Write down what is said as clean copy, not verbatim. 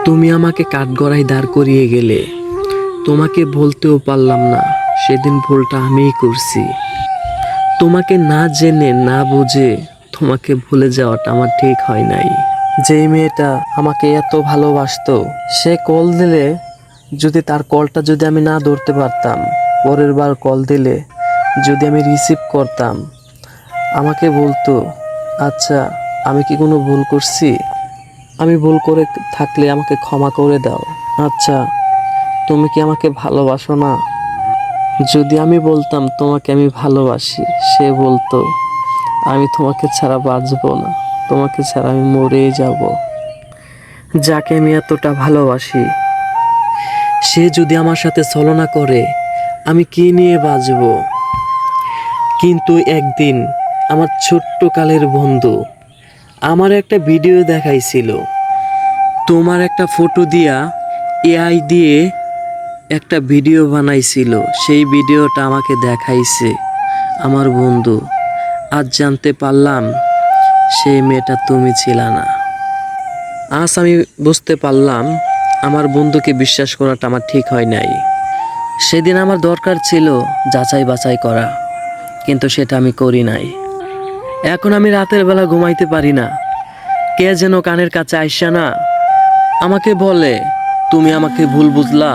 তুমি আমাকে কাঠগড়ায় দাঁড় করিয়ে গেলে, তোমাকে বলতেও পারলাম না সেদিন ভুলটা আমিই করছি। তোমাকে না জেনে না বুঝে তোমাকে ভুলে যাওয়াটা আমার ঠিক হয় নাই। যেই মেয়েটা আমাকে এত ভালোবাসতো, সে কল দিলে যদি তার কলটা যদি আমি না ধরতে পারতাম, পরের বার কল দিলে যদি আমি রিসিভ করতাম, আমাকে বলতো, আচ্ছা আমি কি কোনো ভুল করছি? আমি ভুল করে থাকলে আমাকে ক্ষমা করে দাও। আচ্ছা তুমি কি আমাকে ভালোবাসো না? যদি আমি বলতাম তোমাকে আমি ভালোবাসি, সে বলতো, আমি তোমাকে ছাড়া বাঁচবো না, তোমাকে ছাড়া আমি মরেই যাব। যাকে আমি এতটা ভালোবাসি, সে যদি আমার সাথে ছলনা করে, আমি কি নিয়ে বাঁচব? কিন্তু একদিন আমার ছোট্ট কালের বন্ধু আমার একটা ভিডিও দেখাইছিল। তোমার একটা ফটো দিয়া এআই দিয়ে একটা ভিডিও বানাইছিল, সেই ভিডিওটা আমাকে দেখাইছে আমার বন্ধু। আজ জানতে পারলাম সেই মেয়েটা তুমি ছিল না। আজ আমি বুঝতে পারলাম আমার বন্ধুকে বিশ্বাস করাটা আমার ঠিক হয় নাই। সেদিন আমার দরকার ছিল যাচাই বাছাই করা, কিন্তু সেটা আমি করি নাই। এখন আমি রাতের বেলা ঘুমাইতে পারি না। কে যেন কানের কাছে আইসা না আমাকে বলে, তুমি আমাকে ভুল বুঝলা।